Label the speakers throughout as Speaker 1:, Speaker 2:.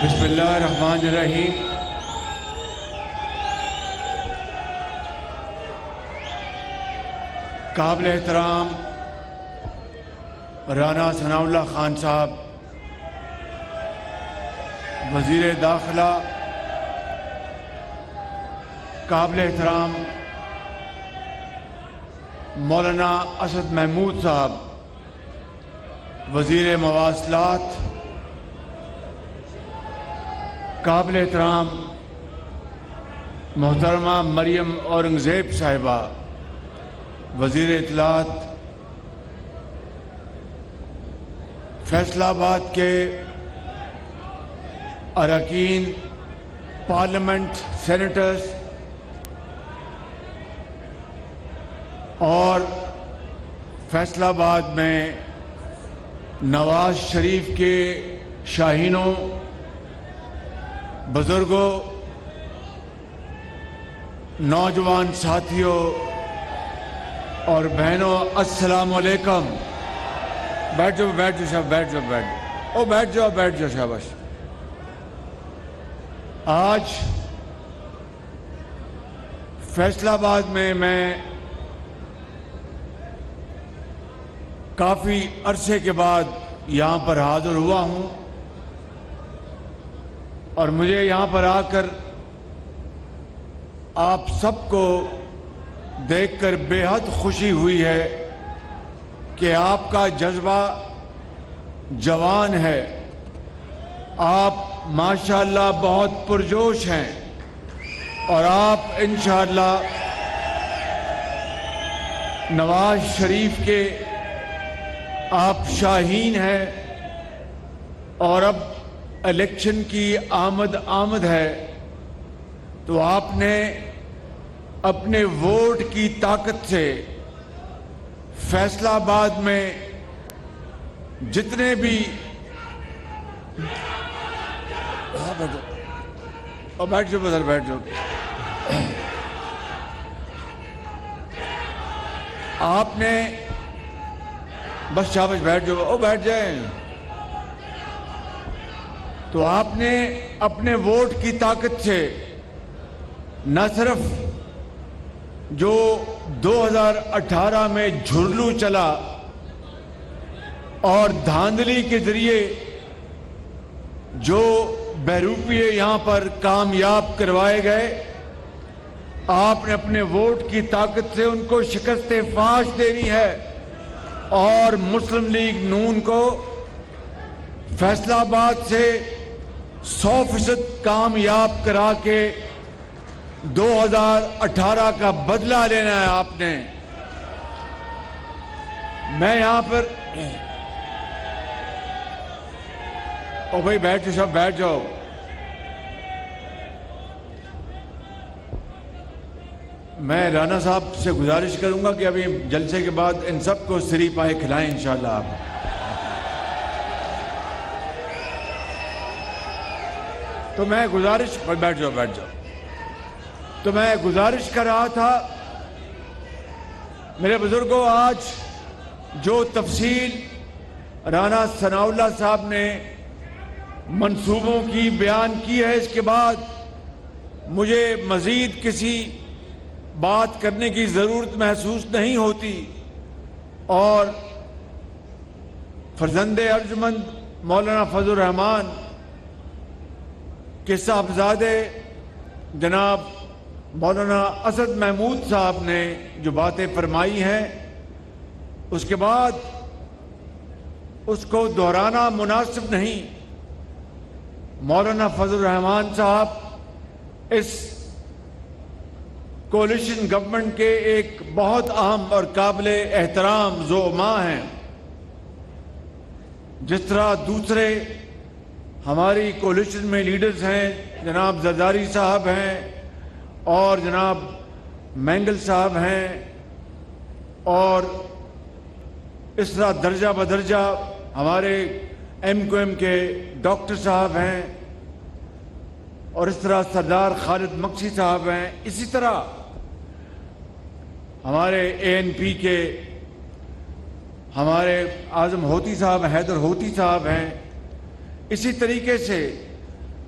Speaker 1: بسم اللہ الرحمن الرحیم۔ قابل احترام رانا ثناء اللہ خان صاحب، وزیر داخلہ، قابل احترام مولانا اسد محمود صاحب، وزیر مواصلات، قابل احترام محترمہ مریم اورنگزیب صاحبہ، وزیر اطلاعات، فیصلہ آباد کے اراکین پارلیمنٹ، سینیٹرز اور فیصلہ آباد میں نواز شریف کے شاہینوں، بزرگوں، نوجوان ساتھیوں اور بہنوں، السلام علیکم۔ بیٹھ جاؤ صاحب، بیٹھ جاؤ شاباش۔ آج فیصلہ آباد میں کافی عرصے کے بعد یہاں پر حاضر ہوا ہوں، اور مجھے یہاں پر آ کر آپ سب کو دیکھ کر بے حد خوشی ہوئی ہے کہ آپ کا جذبہ جوان ہے، آپ ماشاءاللہ بہت پرجوش ہیں، اور آپ انشاءاللہ نواز شریف کے آپ شاہین ہیں، اور اب الیکشن کی آمد ہے، تو آپ نے اپنے ووٹ کی طاقت سے فیصلہ آباد میں جتنے بھی بیٹھ جاؤ آپ نے بس شاباش، بیٹھ جاؤ، بیٹھ جائیں۔ تو آپ نے اپنے ووٹ کی طاقت سے نہ صرف جو 2018 میں جھرلو چلا اور دھاندلی کے ذریعے جو بہروپیے یہاں پر کامیاب کروائے گئے، آپ نے اپنے ووٹ کی طاقت سے ان کو شکست فاش دینی ہے، اور مسلم لیگ نون کو فیصلہ آباد سے 100% کامیاب کرا کے 2018 کا بدلہ لینا ہے آپ نے۔ میں یہاں پر بھائی بیٹھ جاؤ، سب بیٹھ جاؤ۔ میں رانا صاحب سے گزارش کروں گا کہ ابھی جلسے کے بعد ان سب کو سری پائے کھلائیں انشاءاللہ آپ۔ تو میں بیٹھ جاؤ۔ تو میں گزارش کر رہا تھا، میرے بزرگوں، آج جو تفصیل رانا ثناء اللہ صاحب نے منصوبوں کی بیان کی ہے، اس کے بعد مجھے مزید کسی بات کرنے کی ضرورت محسوس نہیں ہوتی، اور فرزند ارجمند مولانا فضل الرحمان کے صاحبزادے جناب مولانا اسد محمود صاحب نے جو باتیں فرمائی ہیں، اس کے بعد اس کو دہرانا مناسب نہیں۔ مولانا فضل الرحمان صاحب اس کولیشن گورنمنٹ کے ایک بہت اہم اور قابل احترام زعماء ہیں۔ جس طرح دوسرے ہماری کولیشن میں لیڈرز ہیں، جناب زرداری صاحب ہیں اور جناب مینگل صاحب ہیں، اور اس طرح درجہ بدرجہ ہمارے ایم کیو ایم کے ڈاکٹر صاحب ہیں، اور اس طرح سردار خالد مکسی صاحب ہیں، اسی طرح ہمارے اے این پی کے ہمارے اعظم ہوتی صاحب حیدر ہوتی صاحب ہیں، اسی طریقے سے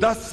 Speaker 1: 10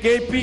Speaker 1: KP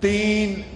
Speaker 1: 3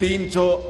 Speaker 1: 300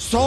Speaker 1: 100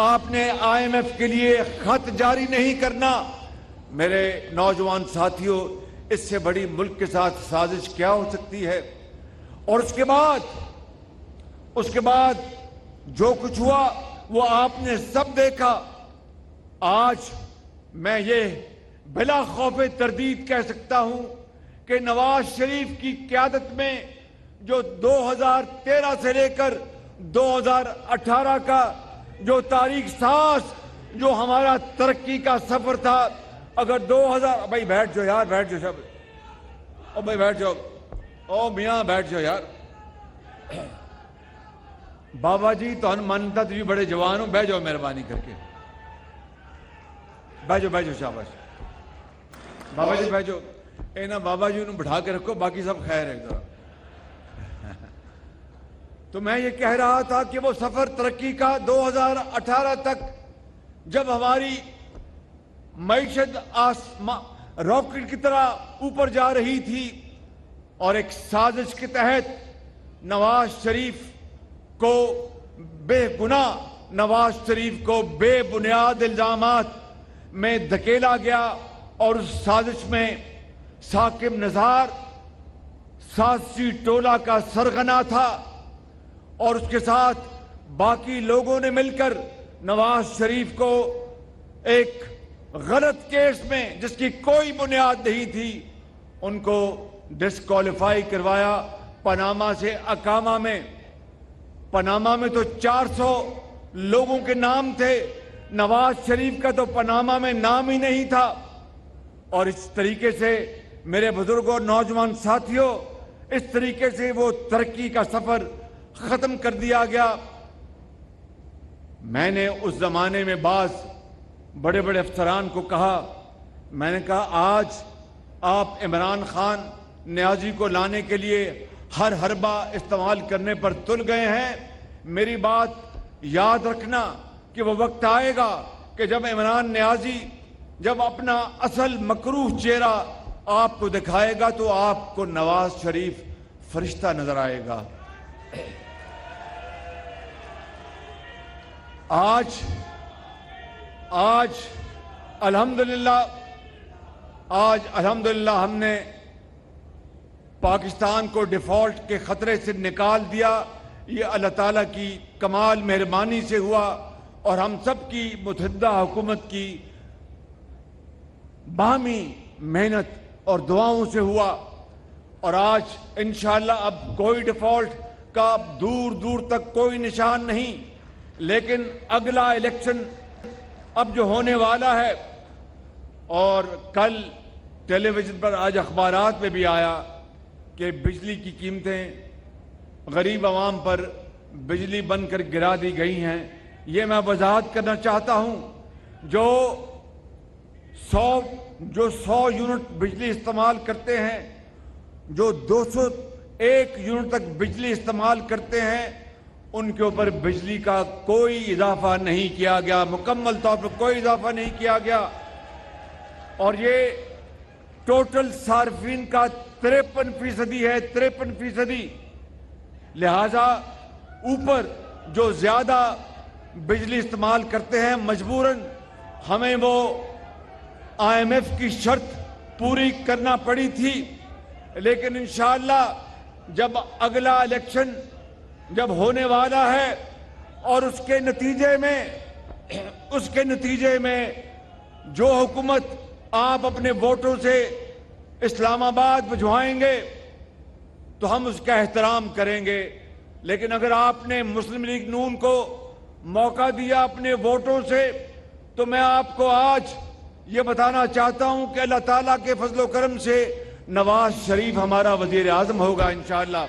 Speaker 1: آپ نے IMF کے لیے خط جاری نہیں کرنا۔ میرے نوجوان ساتھیوں، اس سے بڑی ملک کے ساتھ سازش کیا ہو سکتی ہے؟ اور اس کے بعد جو کچھ ہوا وہ آپ نے سب دیکھا۔ آج میں یہ بلا خوف تردید کہہ سکتا ہوں کہ نواز شریف کی قیادت میں جو 2013 سے لے کر 2018 کا جو تاریخ ساز جو ہمارا ترقی کا سفر تھا، اگر 2000 بھائی بیٹھ جاؤ یار، بیٹھ جاؤ سب، او بھائی بیٹھ جاؤ، او میاں بیٹھ جاؤ یار۔ بابا جی تو مانتا تو بھی بڑے جوان ہوں، بیٹھ جاؤ مہربانی کر کے، بیٹھ جاؤ شاباش بابا جی بیٹھ جاؤ۔ اے نا بابا جی انہوں بٹھا کے رکھو، باقی سب خیر ہے ذرا۔ تو میں یہ کہہ رہا تھا کہ وہ سفر ترقی کا 2018 تک جب ہماری معیشت راکٹ کی طرح اوپر جا رہی تھی اور ایک سازش کے تحت نواز شریف کو بے بنیاد الزامات میں دھکیلا گیا، اور اس سازش میں ثاقب نثار سازشی ٹولہ کا سرغنہ تھا، اور اس کے ساتھ باقی لوگوں نے مل کر نواز شریف کو ایک غلط کیس میں جس کی کوئی بنیاد نہیں تھی ان کو ڈسکوالیفائی کروایا پاناما سے اقامہ میں۔ پاناما میں تو 400 لوگوں کے نام تھے، نواز شریف کا تو پاناما میں نام ہی نہیں تھا۔ اور اس طریقے سے میرے بزرگوں اور نوجوان ساتھیوں، اس طریقے سے وہ ترقی کا سفر ختم کر دیا گیا۔ میں نے اس زمانے میں بعض بڑے بڑے افسران کو کہا، میں نے کہا آج آپ عمران خان نیازی کو لانے کے لیے ہر حربہ استعمال کرنے پر تل گئے ہیں۔ میری بات یاد رکھنا کہ وہ وقت آئے گا کہ جب عمران نیازی جب اپنا اصل مکروہ چہرہ آپ کو دکھائے گا تو آپ کو نواز شریف فرشتہ نظر آئے گا۔ آج الحمدللہ ہم نے پاکستان کو ڈیفالٹ کے خطرے سے نکال دیا۔ یہ اللہ تعالیٰ کی کمال مہربانی سے ہوا اور ہم سب کی متحدہ حکومت کی باہمی محنت اور دعاؤں سے ہوا، اور آج انشاءاللہ اب کوئی ڈیفالٹ کا دور دور تک کوئی نشان نہیں۔ لیکن اگلا الیکشن اب جو ہونے والا ہے، اور کل ٹیلی ویژن پر آج اخبارات میں بھی آیا کہ بجلی کی قیمتیں غریب عوام پر بجلی بن کر گرا دی گئی ہیں۔ یہ میں وضاحت کرنا چاہتا ہوں، جو 100 یونٹ بجلی استعمال کرتے ہیں، جو 201 یونٹ تک بجلی استعمال کرتے ہیں، ان کے اوپر بجلی کا کوئی اضافہ نہیں کیا گیا، مکمل طور پر کوئی اضافہ نہیں کیا گیا۔ اور یہ ٹوٹل صارفین کا 53% ہے، 53%۔ لہذا اوپر جو زیادہ بجلی استعمال کرتے ہیں مجبوراً ہمیں وہ IMF کی شرط پوری کرنا پڑی تھی۔ لیکن انشاءاللہ جب اگلا الیکشن جب ہونے والا ہے اور اس کے نتیجے میں جو حکومت آپ اپنے ووٹوں سے اسلام آباد بھجوائیں گے تو ہم اس کا احترام کریں گے۔ لیکن اگر آپ نے مسلم لیگ نون کو موقع دیا اپنے ووٹوں سے، تو میں آپ کو آج یہ بتانا چاہتا ہوں کہ اللہ تعالیٰ کے فضل و کرم سے نواز شریف ہمارا وزیر اعظم ہوگا انشاءاللہ۔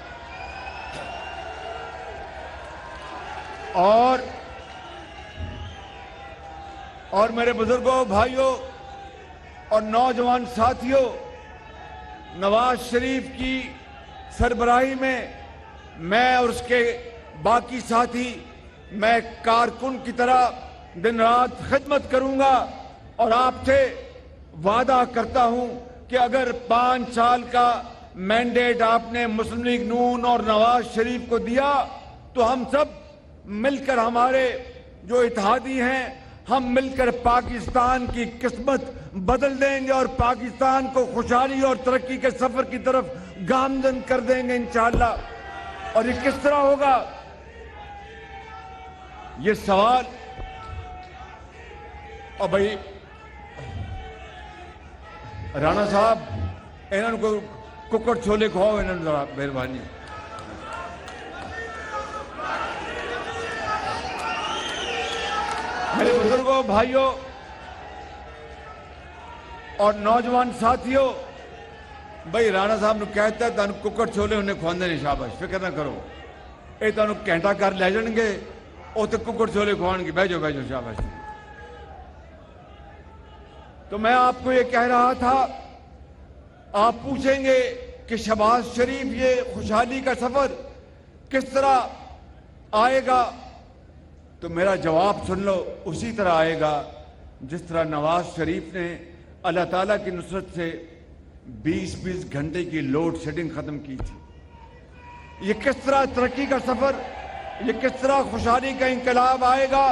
Speaker 1: اور میرے بزرگوں، بھائیوں اور نوجوان ساتھیوں، نواز شریف کی سربراہی میں میں اور اس کے باقی ساتھی، میں کارکن کی طرح دن رات خدمت کروں گا، اور آپ سے وعدہ کرتا ہوں کہ اگر 5 سال کا مینڈیٹ آپ نے مسلم لیگ نون اور نواز شریف کو دیا تو ہم سب مل کر ہمارے جو اتحادی ہیں، ہم مل کر پاکستان کی قسمت بدل دیں گے اور پاکستان کو خوشحالی اور ترقی کے سفر کی طرف گامزن کر دیں گے انشاءاللہ۔ اور یہ کس طرح ہوگا؟ یہ سوال، اور بھائی رانا صاحب انہوں کو ککڑ چھولے کھواؤ، انہوں نے ذرا مہربانی۔ میرے بزرگوں، بھائیوں اور نوجوان ساتھیوں، بھائی رانا صاحب نے کہتا ہے تانوں ککڑ چھولے انہیں کھواندے نے، شاباش، فکر نہ کرو، اے تانوں گھنٹہ کر لے جان گے، او تے ککڑ چھولے کھوان گے، بیٹھو بیٹھو، شاباش۔ تو میں آپ کو یہ کہہ رہا تھا، آپ پوچھیں گے کہ شہباز شریف یہ خوشحالی کا سفر کس طرح آئے گا، تو میرا جواب سن لو، اسی طرح آئے گا جس طرح نواز شریف نے اللہ تعالیٰ کی نصرت سے 20 گھنٹے کی لوڈ شیڈنگ ختم کی تھی۔ یہ کس طرح ترقی کا سفر، یہ کس طرح خوشحالی کا انقلاب آئے گا،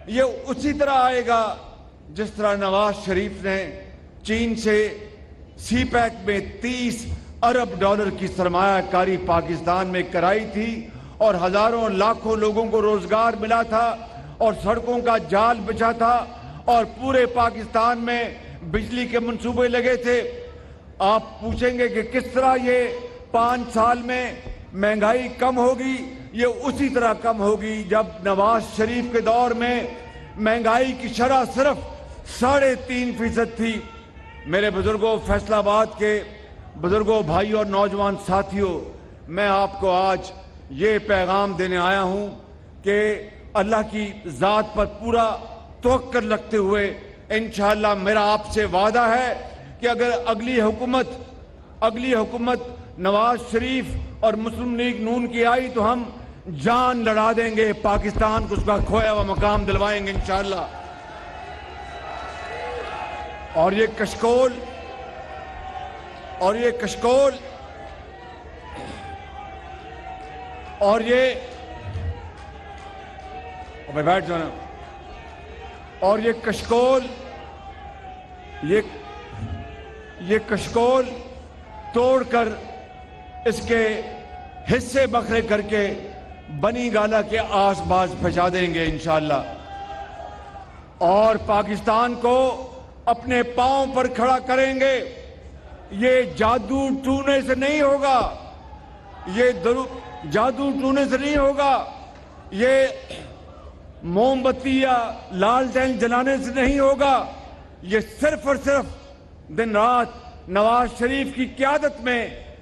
Speaker 1: یہ اسی طرح آئے گا جس طرح نواز شریف نے چین سے سی پیک میں 30 ارب ڈالر کی سرمایہ کاری پاکستان میں کرائی تھی اور ہزاروں لاکھوں لوگوں کو روزگار ملا تھا اور سڑکوں کا جال بچھا تھا اور پورے پاکستان میں بجلی کے منصوبے لگے تھے۔ آپ پوچھیں گے کہ کس طرح یہ 5 سال میں مہنگائی کم ہوگی، یہ اسی طرح کم ہوگی جب نواز شریف کے دور میں مہنگائی کی شرح صرف 3.5% تھی۔ میرے بزرگوں، فیصل آباد کے بزرگوں، بھائیوں اور نوجوان ساتھیوں، میں آپ کو آج یہ پیغام دینے آیا ہوں کہ اللہ کی ذات پر پورا توکل رکھتے ہوئے انشاءاللہ میرا آپ سے وعدہ ہے کہ اگر اگلی حکومت نواز شریف اور مسلم لیگ نون کی آئی تو ہم جان لڑا دیں گے، پاکستان کو اس کا کھویا ہوا مقام دلوائیں گے انشاءاللہ۔ اور یہ کشکول اور بیٹھ جانا، اور یہ کشکول توڑ کر اس کے حصے بکھرے کر کے بنی گالا کے آس پاس پہنچا دیں گے انشاءاللہ، اور پاکستان کو اپنے پاؤں پر کھڑا کریں گے۔ یہ جادو ٹونے سے نہیں ہوگا، جادو ٹونے سے نہیں ہوگا، یہ موم بتی یا لالٹین جلانے سے نہیں ہوگا، یہ صرف اور صرف دن رات نواز شریف کی قیادت میں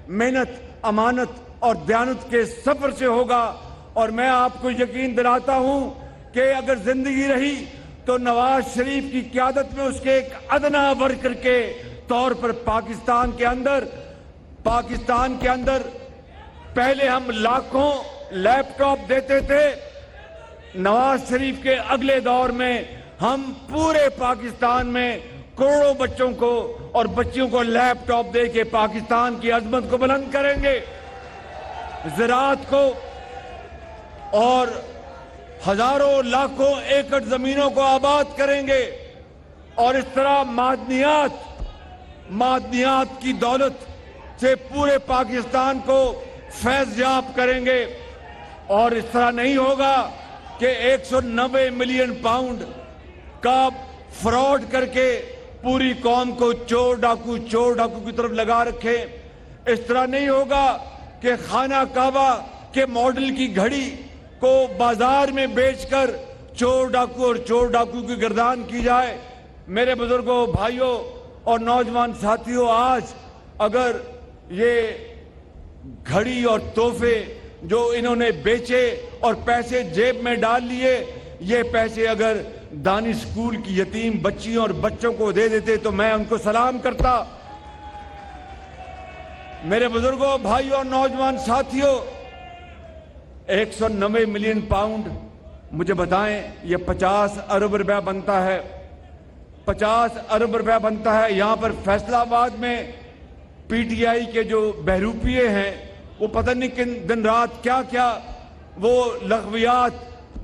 Speaker 1: محنت، امانت اور دیانت کے سفر سے ہوگا۔ اور میں آپ کو یقین دلاتا ہوں کہ اگر زندگی رہی تو نواز شریف کی قیادت میں اس کے ایک ادنا ورکر کے طور پر پاکستان کے اندر پہلے ہم لاکھوں لیپ ٹاپ دیتے تھے، نواز شریف کے اگلے دور میں ہم پورے پاکستان میں کروڑوں بچوں کو اور بچیوں کو لیپ ٹاپ دے کے پاکستان کی عظمت کو بلند کریں گے، زراعت کو اور ہزاروں لاکھوں ایکڑ زمینوں کو آباد کریں گے، اور اس طرح معدنیات کی دولت سے پورے پاکستان کو فیض یاب کریں گے۔ اور اس طرح نہیں ہوگا کہ 190 ملین پاؤنڈ کا فراڈ کر کے پوری قوم کو چور ڈاکو کی طرف لگا رکھے۔ اس طرح نہیں ہوگا کہ خانہ کعبہ کے ماڈل کی گھڑی کو بازار میں بیچ کر چور ڈاکو کی گردان کی جائے۔ میرے بزرگوں، بھائیوں اور نوجوان ساتھیوں، آج اگر یہ گھڑی اور تحفے جو انہوں نے بیچے اور پیسے جیب میں ڈال لیے، یہ پیسے اگر دانی اسکول کی یتیم بچیوں اور بچوں کو دے دیتے تو میں ان کو سلام کرتا۔ میرے بزرگوں، بھائیوں اور نوجوان ساتھیوں، 190 ملین پاؤنڈ، مجھے بتائیں یہ 50 ارب روپے بنتا ہے، 50 ارب روپے بنتا ہے۔ یہاں پر فیصل آباد میں پی ٹی آئی کے جو بہروپیے ہیں وہ پتہ نہیں کن دن رات کیا وہ لغویات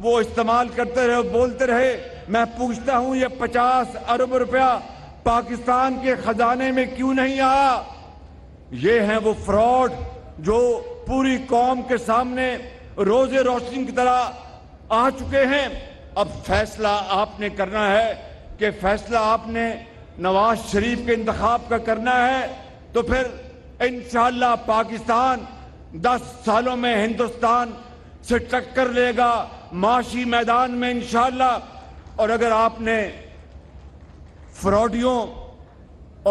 Speaker 1: وہ استعمال کرتے رہے, بولتے رہے. میں پوچھتا ہوں یہ 50 ارب روپیہ پاکستان کے خزانے میں کیوں نہیں آیا؟ یہ ہیں وہ فراڈ جو پوری قوم کے سامنے روز روشنی کی طرح آ چکے ہیں. اب فیصلہ آپ نے کرنا ہے کہ فیصلہ آپ نے نواز شریف کے انتخاب کا کرنا ہے, تو پھر انشاءاللہ پاکستان 10 سالوں میں ہندوستان سے ٹکر لے گا معاشی میدان میں انشاءاللہ. اور اگر آپ نے فراڈیوں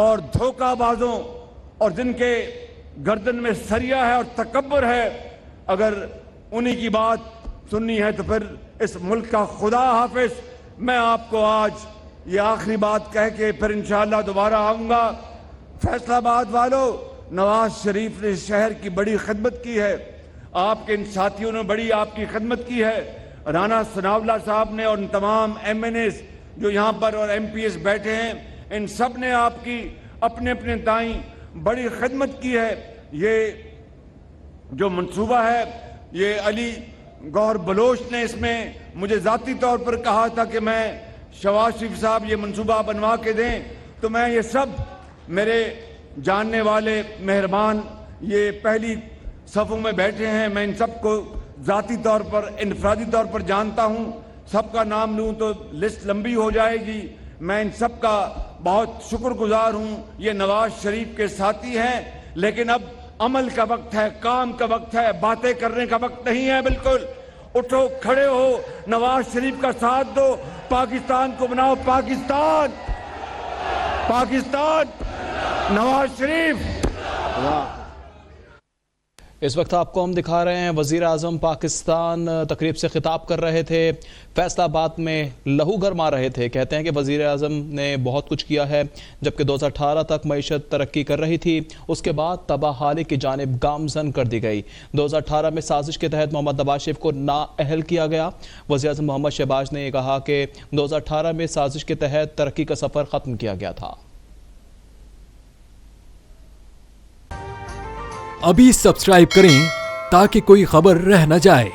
Speaker 1: اور دھوکہ بازوں اور جن کے گردن میں سریا ہے اور تکبر ہے, اگر انہی کی بات سننی ہے تو پھر اس ملک کا خدا حافظ. میں آپ کو آج یہ آخری بات کہہ کے پھر انشاءاللہ دوبارہ آؤں گا. فیصل آباد والو, نواز شریف نے اس شہر کی بڑی خدمت کی ہے, آپ کے ان ساتھیوں نے بڑی آپ کی خدمت کی ہے. رانا ثناءاللہ صاحب نے اور ان تمام ایم این ایز جو یہاں پر اور ایم پی ایس بیٹھے ہیں, ان سب نے آپ کی اپنے اپنے تائیں بڑی خدمت کی ہے. یہ جو منصوبہ ہے یہ علی گوہر بلوچ نے اس میں مجھے ذاتی طور پر کہا تھا کہ میں شہباز شریف صاحب یہ منصوبہ بنوا کے دیں, تو میں یہ سب میرے جاننے والے مہربان یہ پہلی صفوں میں بیٹھے ہیں, میں ان سب کو ذاتی طور پر انفرادی طور پر جانتا ہوں. سب کا نام لوں تو لسٹ لمبی ہو جائے گی. میں ان سب کا بہت شکر گزار ہوں. یہ نواز شریف کے ساتھی ہیں, لیکن اب عمل کا وقت ہے, کام کا وقت ہے, باتیں کرنے کا وقت نہیں ہے. بالکل اٹھو, کھڑے ہو, نواز شریف کا ساتھ دو, پاکستان کو بناؤ. پاکستان, پاکستان, نواز شریف.
Speaker 2: اس وقت آپ کو ہم دکھا رہے ہیں وزیر اعظم پاکستان تقریب سے خطاب کر رہے تھے, فیصل آباد میں لہو گرما رہے تھے. کہتے ہیں کہ وزیر اعظم نے بہت کچھ کیا ہے, جبکہ 2018 تک معیشت ترقی کر رہی تھی, اس کے بعد تباہی کی جانب گامزن کر دی گئی. 2018 میں سازش کے تحت محمد نواز شریف کو نااہل کیا گیا. وزیر اعظم محمد شہباز نے یہ کہا کہ 2018 میں سازش کے تحت ترقی کا سفر ختم کیا گیا تھا.
Speaker 3: ابھی سبسکرائب کریں تاکہ کوئی خبر رہ نہ جائے.